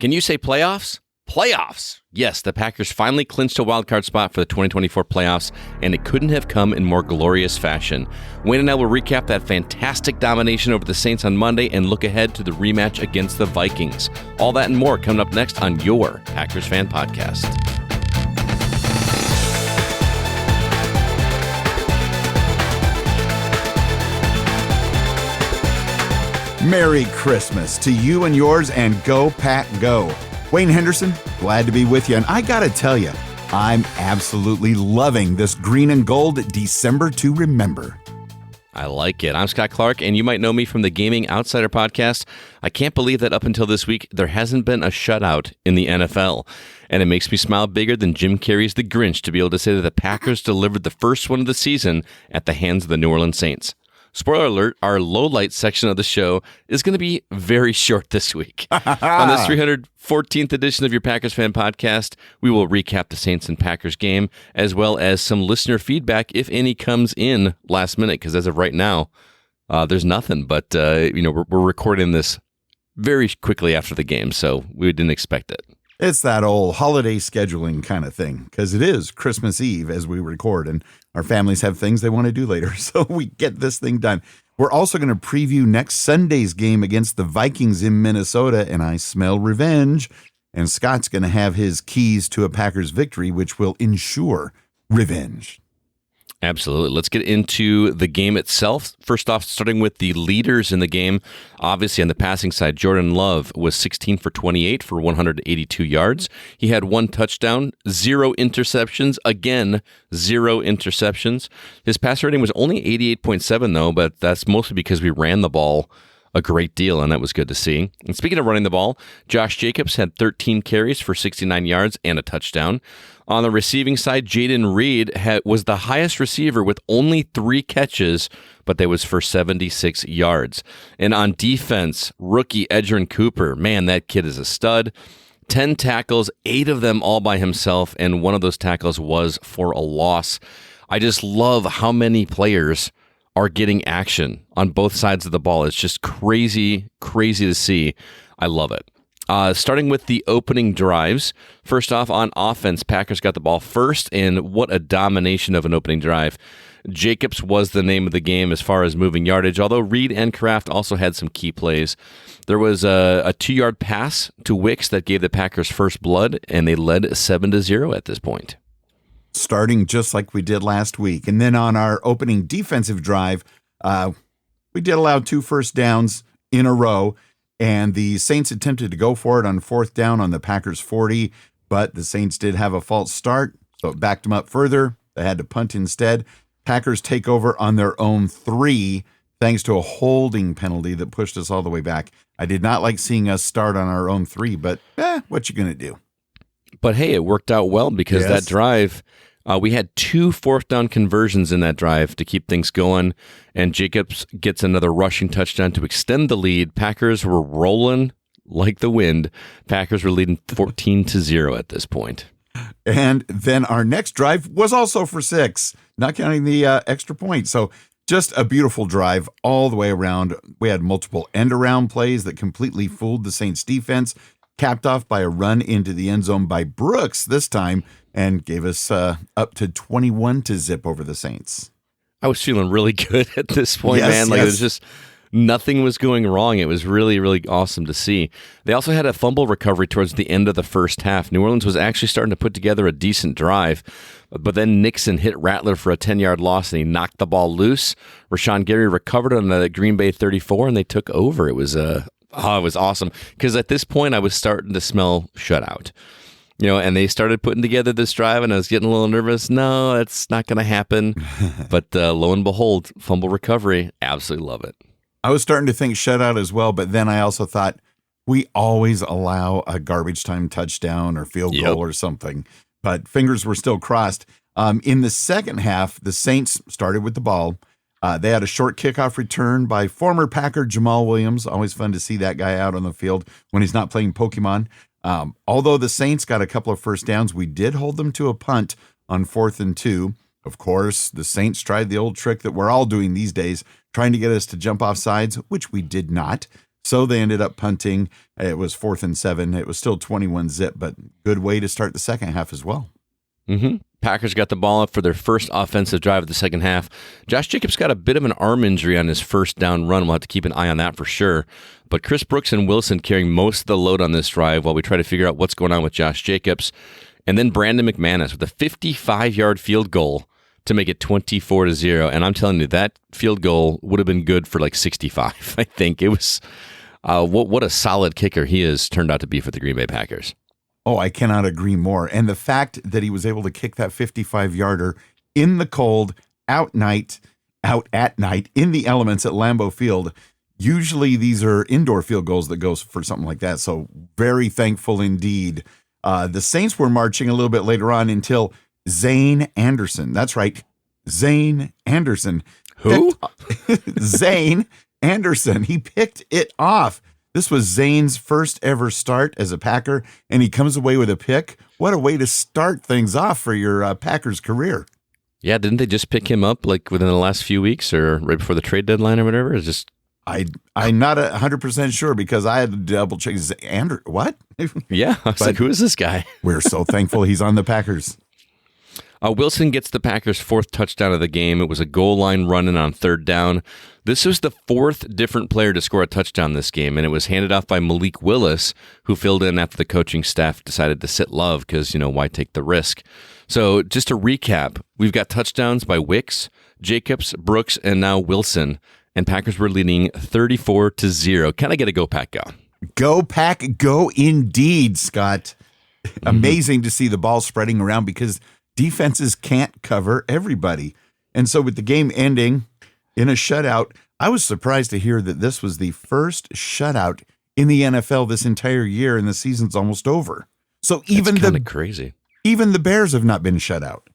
Can you say playoffs? Playoffs! Yes, the Packers finally clinched a wildcard spot for the 2024 playoffs, and it couldn't have come in more glorious fashion. Wayne and I will recap that fantastic domination over the Saints on Monday and look ahead to the rematch against the Vikings. All that and more coming up next on your Packers Fan Podcast. Merry Christmas to you and yours, and go Pack Go. Wayne Henderson, glad to be with you. And I got to tell you, I'm absolutely loving this green and gold December to remember. I like it. I'm Scott Clark, and you might know me from the Gaming Outsider podcast. I can't believe that up until this week, there hasn't been a shutout in the NFL. And it makes me smile bigger than Jim Carrey's The Grinch to be able to say that the Packers delivered the first one of the season at the hands of the New Orleans Saints. Spoiler alert, our low-light section of the show is going to be very short this week. On this 314th edition of your Packers Fan Podcast, we will recap the Saints and Packers game, as well as some listener feedback, if any comes in last minute, because as of right now, there's nothing. But, we're recording this very quickly after the game, so we didn't expect it. It's that old holiday scheduling kind of thing, because it is Christmas Eve as we record, and our families have things they want to do later, so we get this thing done. We're also going to preview next Sunday's game against the Vikings in Minnesota, and I smell revenge. And Scott's going to have his keys to a Packers victory, which will ensure revenge. Absolutely. Let's get into the game itself. First off, starting with the leaders in the game. Obviously, on the passing side, Jordan Love was 16 for 28 for 182 yards. He had one touchdown, 0 interceptions. Again, 0 interceptions. His passer rating was only 88.7, though, but that's mostly because we ran the ball a great deal, and that was good to see. And speaking of running the ball, Josh Jacobs had 13 carries for 69 yards and a touchdown. On the receiving side, Jaden Reed was the highest receiver with only 3 catches, but that was for 76 yards. And on defense, rookie Edgerrin Cooper, man, that kid is a stud. 10 tackles, 8 of them all by himself, and one of those tackles was for a loss. I just love how many players are getting action on both sides of the ball. It's just crazy to see. I love it. Starting with the opening drives. First off, on offense, Packers got the ball first, and what a domination of an opening drive. Jacobs was the name of the game as far as moving yardage, although Reed and Kraft also had some key plays. There was a 2-yard pass to Wicks that gave the Packers first blood, and they led 7-0 at this point. Starting just like we did last week. And then on our opening defensive drive, we did allow 2 first downs in a row, and the Saints attempted to go for it on 4th down on the Packers 40, but the Saints did have a false start, so it backed them up further. They had to punt instead. Packers take over on their own 3, thanks to a holding penalty that pushed us all the way back. I did not like seeing us start on our own 3, but what you going to do? But hey, it worked out well because that drive, we had 2 4th down conversions in that drive to keep things going, and Jacobs gets another rushing touchdown to extend the lead. Packers were rolling like the wind. Packers were leading 14-0 at this point. And then our next drive was also for 6, not counting the extra point. So just a beautiful drive all the way around. We had multiple end-around plays that completely fooled the Saints defense, capped off by a run into the end zone by Brooks this time, and gave us up to 21-0 over the Saints. I was feeling really good at this point, man. Like, it was just nothing was going wrong. It was really, really awesome to see. They also had a fumble recovery towards the end of the first half. New Orleans was actually starting to put together a decent drive, but then Nixon hit Rattler for a 10-yard loss, and he knocked the ball loose. Rashawn Gary recovered on the Green Bay 34, and they took over. It was awesome, because at this point I was starting to smell shutout. And they started putting together this drive, and I was getting a little nervous. No, it's not going to happen. But lo and behold, fumble recovery. Absolutely love it. I was starting to think shutout as well, but then I also thought we always allow a garbage time touchdown or field goal or something. But fingers were still crossed. In the second half, the Saints started with the ball. They had a short kickoff return by former Packer Jamal Williams. Always fun to see that guy out on the field when he's not playing Pokemon. Although the Saints got a couple of first downs, we did hold them to a punt on 4th and 2. Of course, the Saints tried the old trick that we're all doing these days, trying to get us to jump off sides, which we did not. So they ended up punting. It was 4th and 7. It was still 21-zip, but good way to start the second half as well. Mm-hmm. Packers got the ball up for their first offensive drive of the second half. Josh Jacobs got a bit of an arm injury on his first down run. We'll have to keep an eye on that for sure. But Chris Brooks and Wilson carrying most of the load on this drive while we try to figure out what's going on with Josh Jacobs. And then Brandon McManus with a 55-yard field goal to make it 24-0. And I'm telling you, that field goal would have been good for like 65, I think. It was what a solid kicker he has turned out to be for the Green Bay Packers. Oh, I cannot agree more. And the fact that he was able to kick that 55-yarder in the cold, out at night, in the elements at Lambeau Field. Usually these are indoor field goals that goes for something like that. So very thankful indeed. The Saints were marching a little bit later on until Zane Anderson. That's right, Zane Anderson. Who? Zane Anderson. He picked it off. This was Zane's first ever start as a Packer, and he comes away with a pick. What a way to start things off for your Packers career. Yeah, didn't they just pick him up like within the last few weeks or right before the trade deadline or whatever? It's just I'm not 100% sure because I had to double check. What? Yeah, I was like, who is this guy? We're so thankful he's on the Packers. Wilson gets the Packers' fourth touchdown of the game. It was a goal line run-in on third down. This was the fourth different player to score a touchdown this game, and it was handed off by Malik Willis, who filled in after the coaching staff decided to sit Love because, why take the risk? So just to recap, we've got touchdowns by Wicks, Jacobs, Brooks, and now Wilson, and Packers were leading 34-0. Can I get a Go Pack go? Go Pack, go indeed, Scott. Amazing to see the ball spreading around because defenses can't cover everybody. And so with the game ending in a shutout, I was surprised to hear that this was the first shutout in the NFL this entire year and the season's almost over. So even crazy. Even the Bears have not been shut out.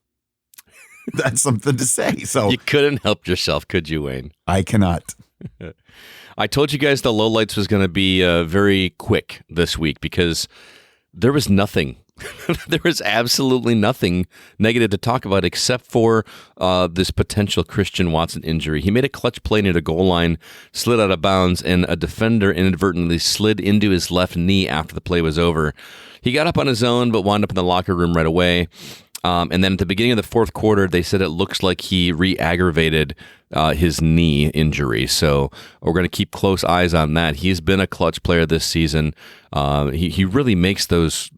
That's something to say. So you couldn't help yourself, could you, Wayne? I cannot. I told you guys the lowlights was going to be very quick this week because there was nothing. There was absolutely nothing negative to talk about except for this potential Christian Watson injury. He made a clutch play near the goal line, slid out of bounds, and a defender inadvertently slid into his left knee after the play was over. He got up on his own, but wound up in the locker room right away. And then at the beginning of the fourth quarter, they said it looks like he re-aggravated his knee injury. So we're going to keep close eyes on that. He's been a clutch player this season. He really makes those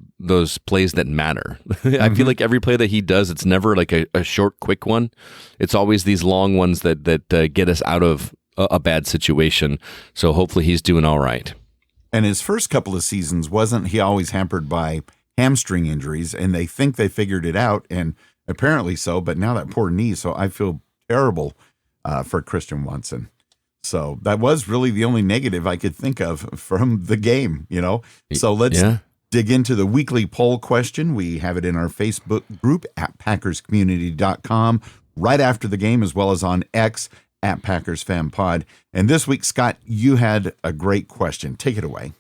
plays that matter. I feel like every play that he does, it's never like a short, quick one. It's always these long ones that get us out of a bad situation. So hopefully he's doing all right. And his first couple of seasons, wasn't he always hampered by hamstring injuries? And they think they figured it out, and apparently so. But now that poor knee, so I feel terrible for Christian Watson. So that was really the only negative I could think of from the game, So let's dig into the weekly poll question. We have it in our Facebook group at PackersCommunity.com right after the game, as well as on X at Packers Fan Pod. And this week, Scott, you had a great question. Take it away.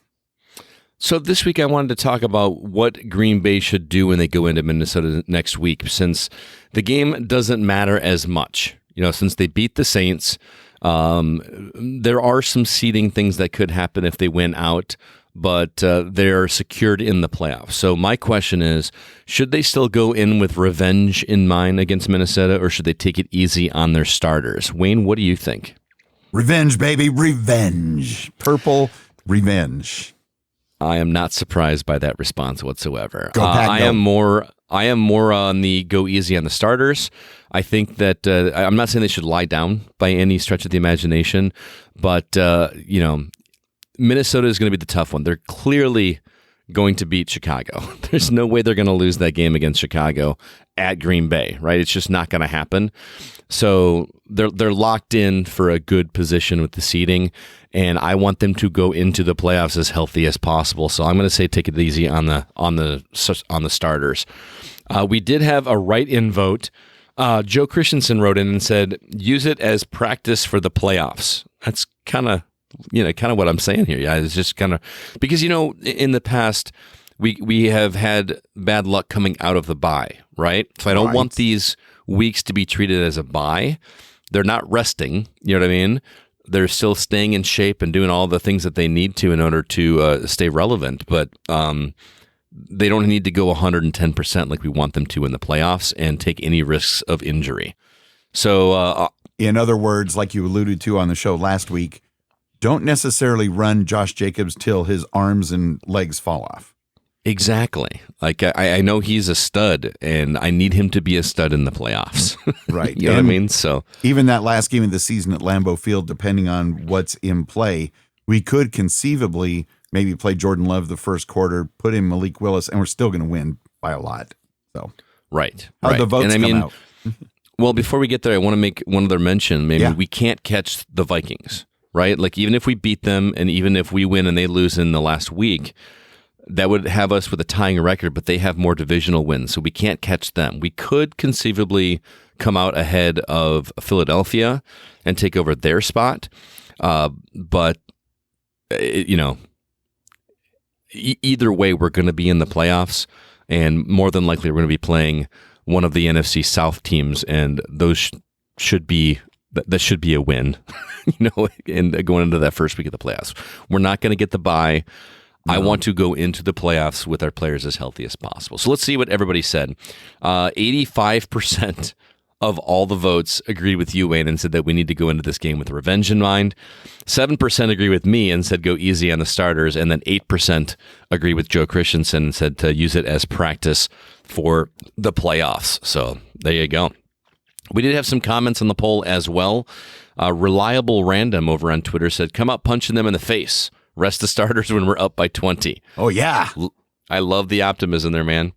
So this week I wanted to talk about what Green Bay should do when they go into Minnesota next week, since the game doesn't matter as much. Since they beat the Saints, there are some seeding things that could happen if they win out, but they're secured in the playoffs. So my question is, should they still go in with revenge in mind against Minnesota, or should they take it easy on their starters? Wayne, what do you think? Revenge, baby, revenge. Purple revenge. I am not surprised by that response whatsoever. Go Pack, I am more on the go easy on the starters. I think that I'm not saying they should lie down by any stretch of the imagination, but Minnesota is going to be the tough one. They're clearly going to beat Chicago. There's no way they're going to lose that game against Chicago at Green Bay, right? It's just not going to happen. So they're locked in for a good position with the seeding, and I want them to go into the playoffs as healthy as possible. So I'm going to say take it easy on the starters. We did have a write-in vote. Joe Christensen wrote in and said, use it as practice for the playoffs. That's kind of what I'm saying here. Yeah, it's just kind of because, in the past, we have had bad luck coming out of the bye, right? So I don't want these weeks to be treated as a bye. They're not resting, you know what I mean? they're still staying in shape and doing all the things that they need to in order to stay relevant. But they don't need to go 110% like we want them to in the playoffs and take any risks of injury. So, in other words, like you alluded to on the show last week, don't necessarily run Josh Jacobs till his arms and legs fall off. Exactly. Like I know he's a stud, and I need him to be a stud in the playoffs. Right. You know what I mean? So even that last game of the season at Lambeau Field, depending on what's in play, we could conceivably maybe play Jordan Love the first quarter, put in Malik Willis, and we're still going to win by a lot. So right. How'd the votes come out? Well, before we get there, I want to make one other mention. Maybe we can't catch the Vikings, right? Like even if we beat them, and even if we win and they lose in the last week, that would have us with a tying record, but they have more divisional wins, so we can't catch them. We could conceivably come out ahead of Philadelphia and take over their spot, but either way, we're going to be in the playoffs, and more than likely, we're going to be playing one of the NFC South teams, and those should be a win, and going into that first week of the playoffs. We're not going to get the bye. No. I want to go into the playoffs with our players as healthy as possible. So let's see what everybody said. 85% of all the votes agreed with you, Wayne, and said that we need to go into this game with revenge in mind. 7% agree with me and said go easy on the starters. And then 8% agree with Joe Christensen and said to use it as practice for the playoffs. So there you go. We did have some comments on the poll as well. Reliable Random over on Twitter said, come out punching them in the face. Rest the starters when we're up by 20. Oh, yeah. I love the optimism there, man.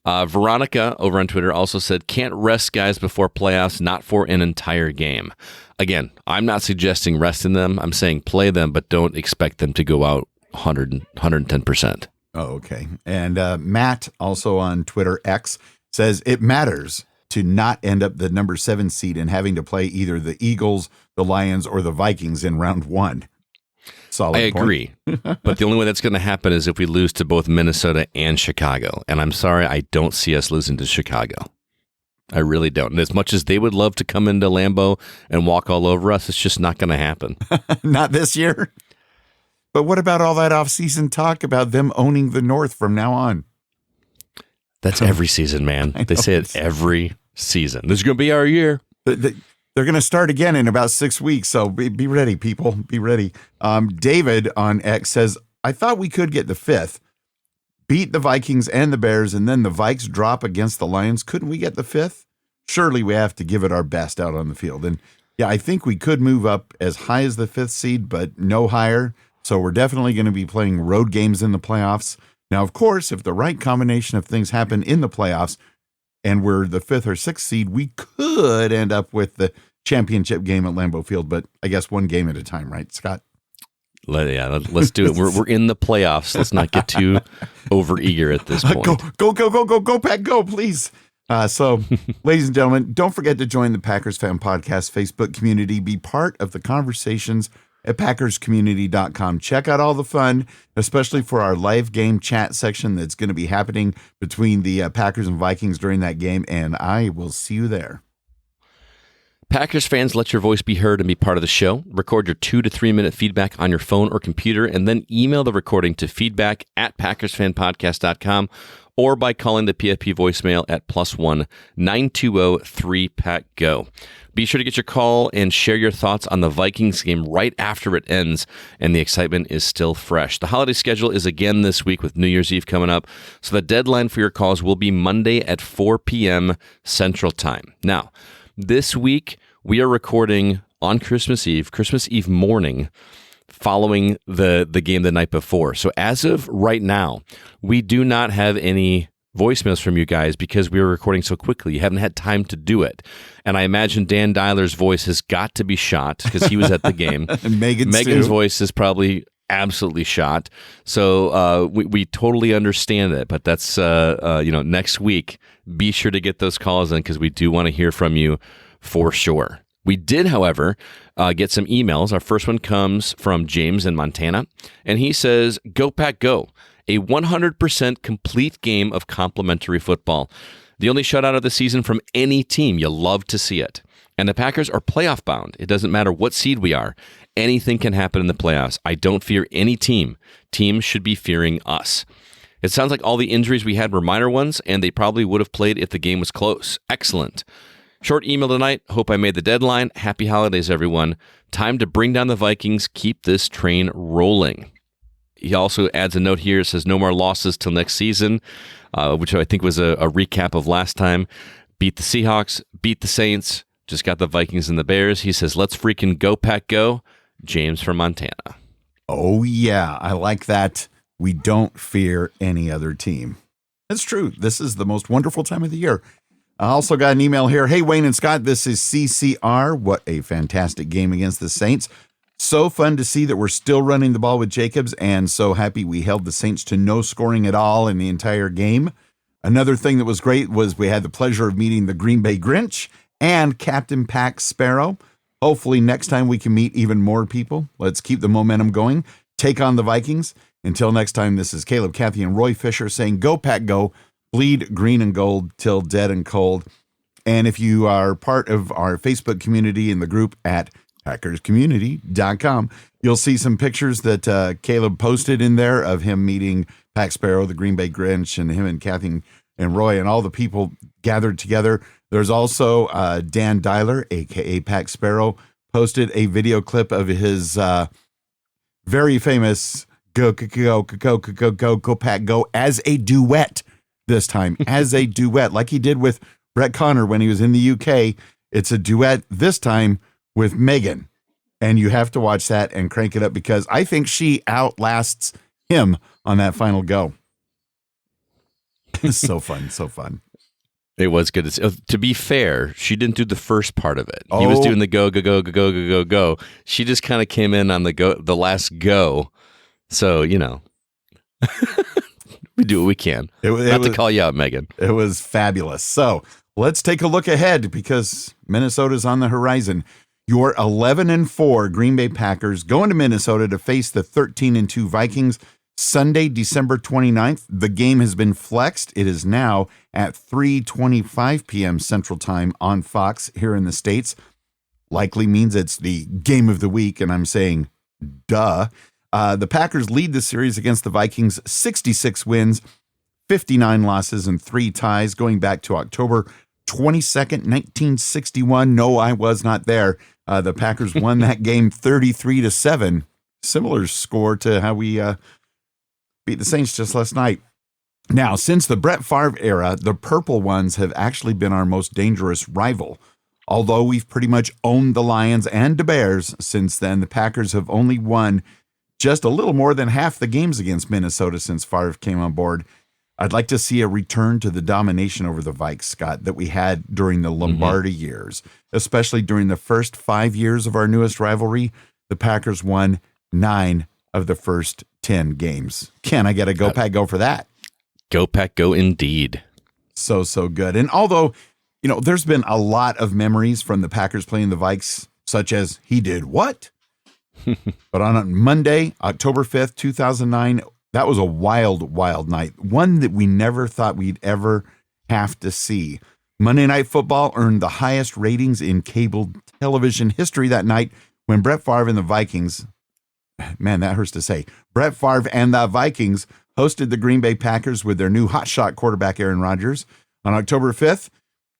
Veronica over on Twitter also said, can't rest guys before playoffs, not for an entire game. Again, I'm not suggesting resting them. I'm saying play them, but don't expect them to go out 110%. Oh, okay. And Matt, also on Twitter X, says it matters to not end up the number 7 seed and having to play either the Eagles, the Lions, or the Vikings in round 1. Solid I agree. But the only way that's going to happen is if we lose to both Minnesota and Chicago. And I'm sorry, I don't see us losing to Chicago. I really don't. And as much as they would love to come into Lambeau and walk all over us, it's just not going to happen. Not this year. But what about all that off-season talk about them owning the North from now on? That's every season, man. They say it every season. This is going to be our year. They're going to start again in about 6 weeks, so be ready, people. Be ready. David on X says, I thought we could get the 5th, beat the Vikings and the Bears, and then the Vikes drop against the Lions. Couldn't we get the 5th? Surely we have to give it our best out on the field. And yeah, I think we could move up as high as the 5th seed, but no higher. So we're definitely going to be playing road games in the playoffs. Now, of course, if the right combination of things happen in the playoffs, and we're the 5th or 6th seed, we could end up with the championship game at Lambeau Field, but I guess one game at a time, right, Scott? Let's do it. We're in the playoffs. Let's not get too overeager at this point. Go, Pack, go, please. So, ladies and gentlemen, don't forget to join the Packers Fan Podcast Facebook community. Be part of the conversations at packerscommunity.com. Check out all the fun, especially for our live game chat section that's going to be happening between the Packers and Vikings during that game, and I will see you there. Packers fans, let your voice be heard and be part of the show. Record your 2 to 3 minute feedback on your phone or computer, and then email the recording to feedback@packersfanpodcast.com or by calling the PFP voicemail at +1 920 3PACK-GO. Be sure to get your call and share your thoughts on the Vikings game right after it ends, and the excitement is still fresh. The holiday schedule is again this week with New Year's Eve coming up, so the deadline for your calls will be Monday at 4 p.m. Central Time. Now, this week, we are recording on Christmas Eve morning, following the game the night before. So as of right now, we do not have any voicemails from you guys because we were recording so quickly. You haven't had time to do it. And I imagine Dan Dyler's voice has got to be shot because he was at the game. Megan's voice is probably absolutely shot. So we totally understand it. But that's, next week, be sure to get those calls in because we do want to hear from you for sure. We did, however, get some emails. Our first one comes from James in Montana, and he says, "Go Pack Go, a 100% complete game of complimentary football. The only shutout of the season from any team. You love to see it. And the Packers are playoff bound. It doesn't matter what seed we are. Anything can happen in the playoffs. I don't fear any team. Teams should be fearing us. It sounds like all the injuries we had were minor ones, and they probably would have played if the game was close. Excellent. Short email tonight. Hope I made the deadline. Happy holidays, everyone. Time to bring down the Vikings. Keep this train rolling. He also adds a note here. It says no more losses till next season, which I think was a recap of last time. Beat the Seahawks, beat the Saints, just got the Vikings and the Bears. He says, let's freaking go, Pack, go. James from Montana. Oh, yeah. I like that. We don't fear any other team. That's true. This is the most wonderful time of the year. I also got an email here. Hey, Wayne and Scott, this is CCR. What a fantastic game against the Saints. So fun to see that we're still running the ball with Jacobs, and so happy we held the Saints to no scoring at all in the entire game. Another thing that was great was we had the pleasure of meeting the Green Bay Grinch and Captain Pack Sparrow. Hopefully next time we can meet even more people. Let's keep the momentum going. Take on the Vikings. Until next time, this is Caleb, Kathy, and Roy Fisher saying, go, Pack, go. Bleed green and gold till dead and cold. And if you are part of our Facebook community in the group at packerscommunity.com, you'll see some pictures that Caleb posted in there of him meeting Pack Sparrow, the Green Bay Grinch, and him and Kathy and Roy and all the people gathered together. There's also Dan Dyler, a.k.a. Pack Sparrow, posted a video clip of his very famous go, Pack, go as a duet this time, as a duet, like he did with Brett Connor when he was in the UK. It's a duet this time with Megan. And you have to watch that and crank it up because I think she outlasts him on that final go. It's so fun, so fun. It was good. To be fair, she didn't do the first part of it. He was doing the go. She just kind of came in on the last go. So, you know, we do what we can. Not to call you out, Megan. It was fabulous. So let's take a look ahead because Minnesota's on the horizon. Your 11-4 Green Bay Packers going to Minnesota to face the 13-2 Vikings Sunday, December 29th. The game has been flexed. It is now at 3:25 p.m. Central Time on Fox here in the States. Likely means it's the game of the week, and I'm saying, duh. The Packers lead the series against the Vikings, 66 wins, 59 losses, and 3 ties, going back to October 22nd, 1961. No, I was not there. The Packers won that game 33-7. Similar score to how we beat the Saints just last night. Now, since the Brett Favre era, the Purple Ones have actually been our most dangerous rival. Although we've pretty much owned the Lions and the Bears since then, the Packers have only won just a little more than half the games against Minnesota since Favre came on board. I'd like to see a return to the domination over the Vikes, Scott, that we had during the Lombardi years, especially during the first 5 years of our newest rivalry. The Packers won 9 of the first 10 games. Can I get a go, Pack, go for that? Go, Pack, go indeed. So good. And although, you know, there's been a lot of memories from the Packers playing the Vikes, such as he did what? But on Monday, October 5th, 2009, that was a wild, wild night. One that we never thought we'd ever have to see. Monday Night Football earned the highest ratings in cable television history that night when Brett Favre and the Vikings, man, that hurts to say, Brett Favre and the Vikings hosted the Green Bay Packers with their new hotshot quarterback, Aaron Rodgers. On October 5th,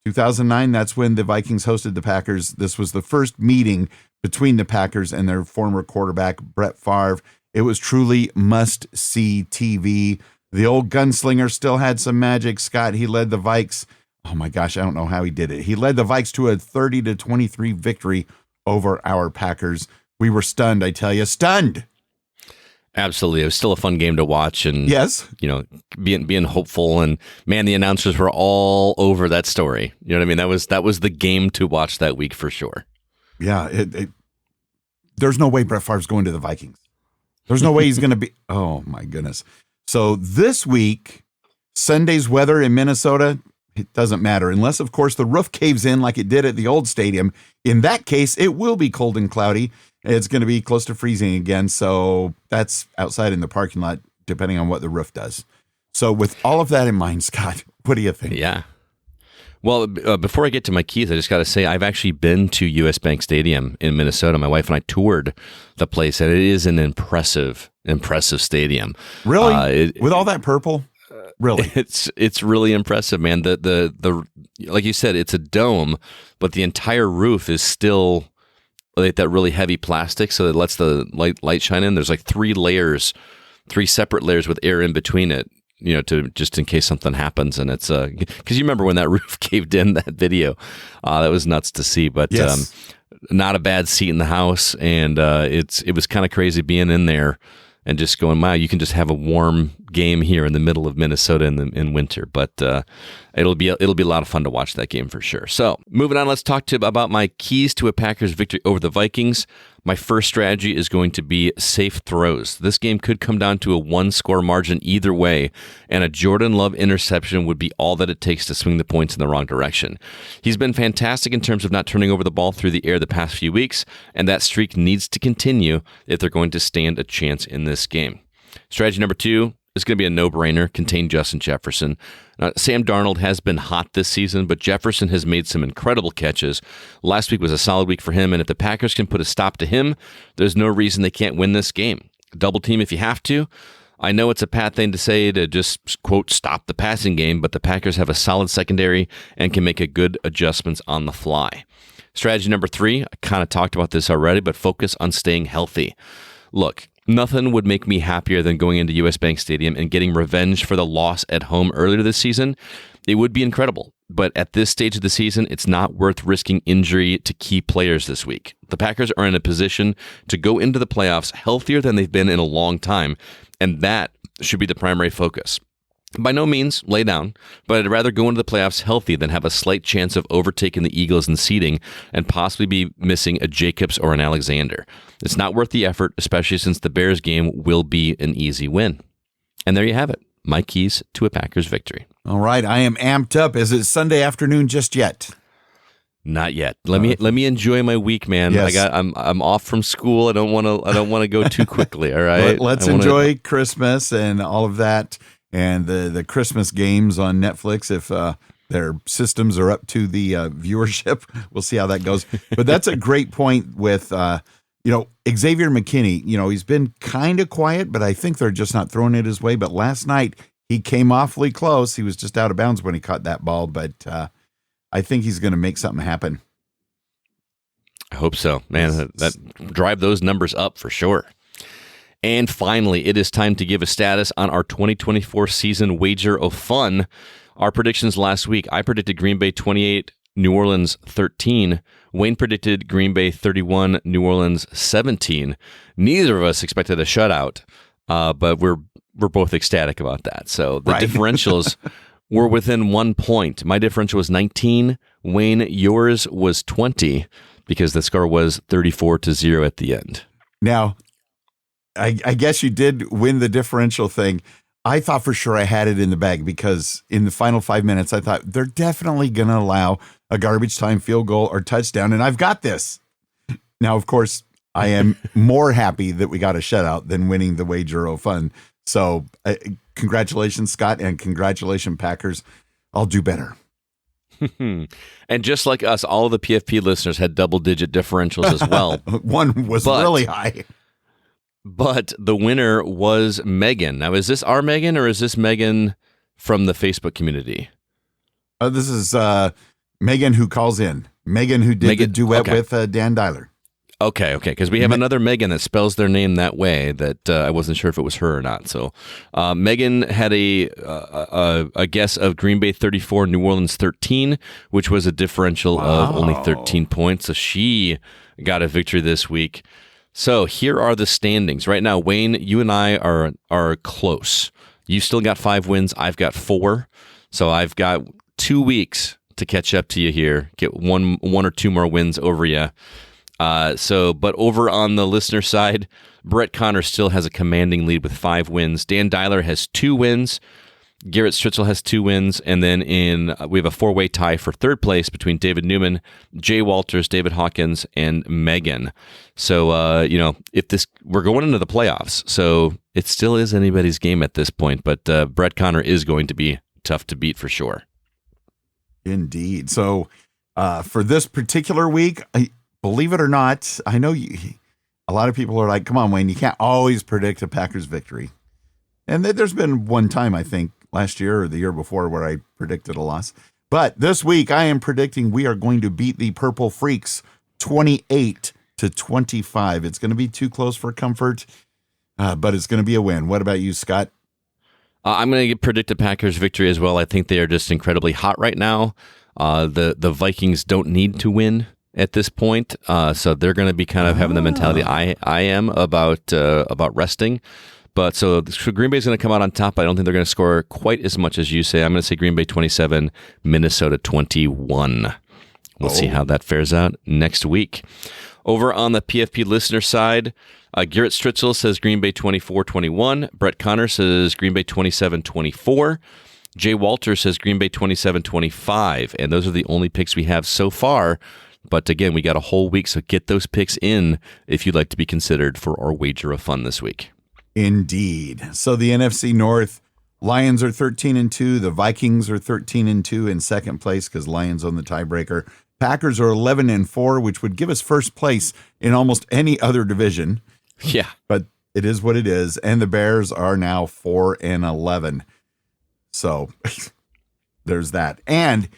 2009, that's when the Vikings hosted the Packers. This was the first meeting between the Packers and their former quarterback, Brett Favre. It was truly must-see TV. The old gunslinger still had some magic. Scott, he led the Vikes. Oh my gosh, I don't know how he did it. He led the Vikes to a 30-23 victory over our Packers. We were stunned, I tell you, stunned. Absolutely. It was still a fun game to watch and, yes, you know, being hopeful. And man, the announcers were all over that story. You know what I mean? That was the game to watch that week for sure. Yeah. There's no way Brett Favre's going to the Vikings. There's no way he's going to be. Oh my goodness. So this week, Sunday's weather in Minnesota, it doesn't matter unless, of course, the roof caves in like it did at the old stadium. In that case, it will be cold and cloudy. It's going to be close to freezing again. So that's outside in the parking lot, depending on what the roof does. So with all of that in mind, Scott, what do you think? Yeah. Well, before I get to my keys, I just got to say I've actually been to US Bank Stadium in Minnesota. My wife and I toured the place, and it is an impressive stadium. Really? With all that purple? Really? It's really impressive, man. The like you said, it's a dome, but the entire roof is still like that really heavy plastic, so it lets the light shine in. There's like three separate layers with air in between it, to just in case something happens. And it's because you remember when that roof caved in, that video, that was nuts to see. But yes. Not a bad seat in the house, and it was kind of crazy being in there and just going, wow, you can just have a warm game here in the middle of Minnesota in winter. But it'll be a lot of fun to watch that game for sure. So moving on, let's talk about my keys to a Packers victory over the Vikings. My first strategy is going to be safe throws. This game could come down to a one-score margin either way, and a Jordan Love interception would be all that it takes to swing the points in the wrong direction. He's been fantastic in terms of not turning over the ball through the air the past few weeks, and that streak needs to continue if they're going to stand a chance in this game. Strategy number 2 is going to be a no-brainer, contain Justin Jefferson. Sam Darnold has been hot this season, but Jefferson has made some incredible catches. Last week was a solid week for him, and if the Packers can put a stop to him, there's no reason they can't win this game. Double team if you have to. I know it's a pat thing to say to just, quote, stop the passing game, but the Packers have a solid secondary and can make a good adjustments on the fly. Strategy number 3, I kind of talked about this already, but focus on staying healthy. Look, nothing would make me happier than going into US Bank Stadium and getting revenge for the loss at home earlier this season. It would be incredible, but at this stage of the season, it's not worth risking injury to key players this week. The Packers are in a position to go into the playoffs healthier than they've been in a long time, and that should be the primary focus. By no means lay down, but I'd rather go into the playoffs healthy than have a slight chance of overtaking the Eagles in seeding and possibly be missing a Jacobs or an Alexander. It's not worth the effort, especially since the Bears game will be an easy win. And there you have it, my keys to a Packers victory. All right, I am amped up. Is it Sunday afternoon just yet? Not yet. Let me enjoy my week, man. Yes. I'm off from school. I don't want to go too quickly. All right. Let's enjoy Christmas and all of that. And the Christmas games on Netflix, if their systems are up to the viewership, we'll see how that goes. But that's a great point with, Xavier McKinney. He's been kind of quiet, but I think they're just not throwing it his way. But last night, he came awfully close. He was just out of bounds when he caught that ball. But I think he's going to make something happen. I hope so, man. That drive those numbers up for sure. And finally, it is time to give a status on our 2024 season wager of fun. Our predictions last week, I predicted Green Bay 28, New Orleans 13. Wayne predicted Green Bay 31, New Orleans 17. Neither of us expected a shutout, but we're both ecstatic about that. So the differentials were within 1 point. My differential was 19. Wayne, yours was 20 because the score was 34-0 at the end. Now, I guess you did win the differential thing. I thought for sure I had it in the bag because in the final 5 minutes, I thought they're definitely going to allow a garbage time field goal or touchdown, and I've got this. Now, of course, I am more happy that we got a shutout than winning the wager of fun. So congratulations, Scott, and congratulations, Packers. I'll do better. And just like us, all of the PFP listeners had double-digit differentials as well. One was really high. But the winner was Megan. Now, is this our Megan or is this Megan from the Facebook community? This is Megan who calls in. Megan who did the duet with Dan Dyler. Okay, because we have another Megan that spells their name that way that I wasn't sure if it was her or not. So Megan had a guess of Green Bay 34, New Orleans 13, which was a differential of only 13 points. So she got a victory this week. So here are the standings. Right now, Wayne, you and I are close. You still got 5 wins. I've got 4. So I've got 2 weeks to catch up to you here. Get one or two more wins over you. But over on the listener side, Brett Connor still has a commanding lead with 5 wins. Dan Dyler has 2 wins. Garrett Stritzel has 2 wins, and then we have a 4-way tie for third place between David Newman, Jay Walters, David Hawkins, and Megan. So, we're going into the playoffs, so it still is anybody's game at this point, but Brett Connor is going to be tough to beat for sure. Indeed. So for this particular week, believe it or not, I know a lot of people are like, come on, Wayne, you can't always predict a Packers victory. And there's been one time, I think, last year or the year before where I predicted a loss. But this week, I am predicting we are going to beat the Purple Freaks 28-25. It's going to be too close for comfort, but it's going to be a win. What about you, Scott? I'm going to predict a Packers victory as well. I think they are just incredibly hot right now. The Vikings don't need to win at this point, so they're going to be kind of having the mentality I am about resting. But so Green Bay is going to come out on top. I don't think they're going to score quite as much as you say. I'm going to say Green Bay 27, Minnesota 21. We'll see how that fares out next week. Over on the PFP listener side, Garrett Stritzel says Green Bay 24-21. Brett Connor says Green Bay 27-24. Jay Walter says Green Bay 27-25. And those are the only picks we have so far. But again, we got a whole week, so get those picks in if you'd like to be considered for our wager of fun this week. Indeed. So the NFC North, Lions are 13-2. The Vikings are 13-2 in second place because Lions own the tiebreaker. Packers are 11-4, which would give us first place in almost any other division. Yeah. But it is what it is. And the Bears are now 4-11. So there's that. And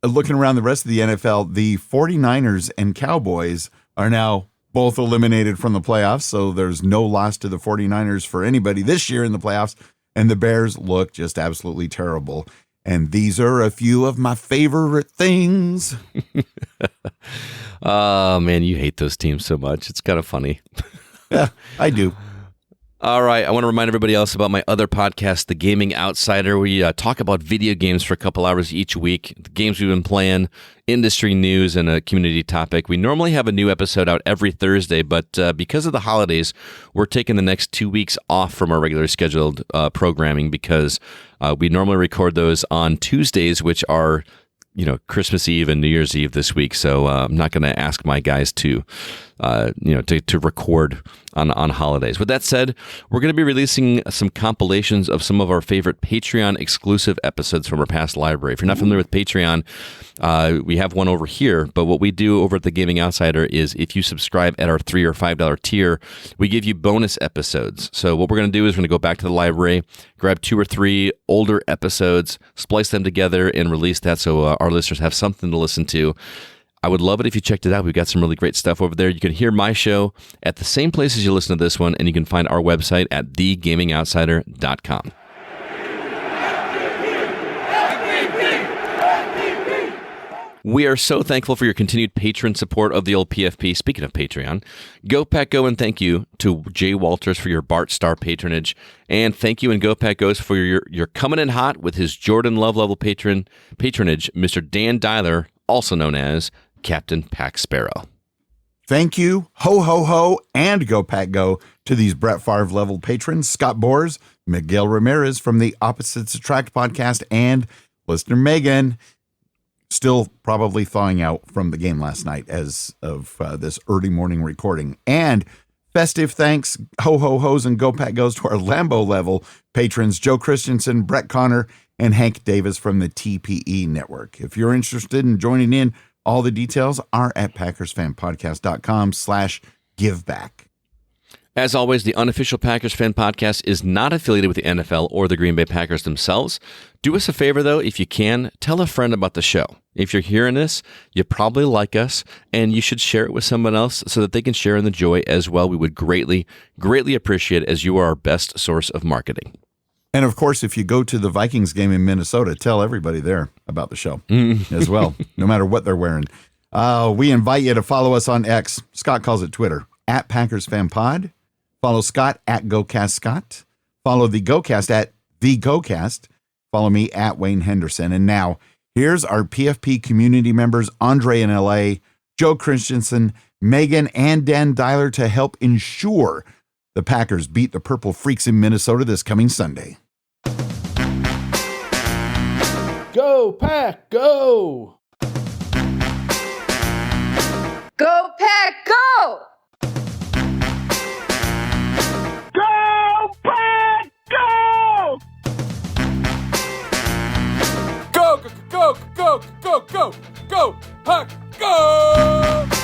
looking around the rest of the NFL, the 49ers and Cowboys are now both eliminated from the playoffs. So there's no loss to the 49ers for anybody this year in the playoffs. And the Bears look just absolutely terrible. And these are a few of my favorite things. Oh, man, you hate those teams so much. It's kind of funny. Yeah, I do. All right. I want to remind everybody else about my other podcast, The Gaming Outsider. We talk about video games for a couple hours each week, the games we've been playing, industry news, and a community topic. We normally have a new episode out every Thursday, but because of the holidays, we're taking the next 2 weeks off from our regularly scheduled programming because we normally record those on Tuesdays, which are Christmas Eve and New Year's Eve this week. So I'm not going to ask my guys to record on holidays. With that said, we're going to be releasing some compilations of some of our favorite Patreon exclusive episodes from our past library. If you're not familiar with Patreon, we have one over here, but what we do over at The Gaming Outsider is if you subscribe at our $3 or $5 tier, we give you bonus episodes. So what we're going to do is we're going to go back to the library, grab 2 or 3 older episodes, splice them together, and release that so our listeners have something to listen to. I would love it if you checked it out. We've got some really great stuff over there. You can hear my show at the same place as you listen to this one, and you can find our website at thegamingoutsider.com. We are so thankful for your continued patron support of the old PFP. Speaking of Patreon, Go Pack Go, and thank you to Jay Walters for your Bart Star patronage. And thank you and Go Pack Goes for your coming in hot with his Jordan Love level patronage, Mr. Dan Dyler, also known as Captain Pack Sparrow. Thank you, ho, ho, ho, and Go Pack Go to these Brett Favre level patrons, Scott Bors, Miguel Ramirez from the Opposites Attract podcast, and listener Megan, still probably thawing out from the game last night as of this early morning recording. And festive thanks, ho, ho, ho's, and Go Pack Goes to our Lambo level patrons, Joe Christensen, Brett Connor, and Hank Davis from the TPE Network. If you're interested in joining in, all the details are at PackersFanPodcast.com/giveback. As always, the Unofficial Packers Fan Podcast is not affiliated with the NFL or the Green Bay Packers themselves. Do us a favor, though, if you can, tell a friend about the show. If you're hearing this, you probably like us, and you should share it with someone else so that they can share in the joy as well. We would greatly, greatly appreciate it, as you are our best source of marketing. And of course, if you go to the Vikings game in Minnesota, tell everybody there about the show as well, no matter what they're wearing. We invite you to follow us on X. Scott calls it Twitter, at Packers Fan Pod. Follow Scott at GoCast Scott. Follow the GoCast at The GoCast. Follow me at Wayne Henderson. And now, here's our PFP community members, Andre in LA, Joe Christensen, Megan, and Dan Dyler to help ensure the Packers beat the Purple Freaks in Minnesota this coming Sunday. Go, Pack, go! Go, Pack, go! Go, Pack, go! Go, go, go, go, go, go, go, go, Pack, go!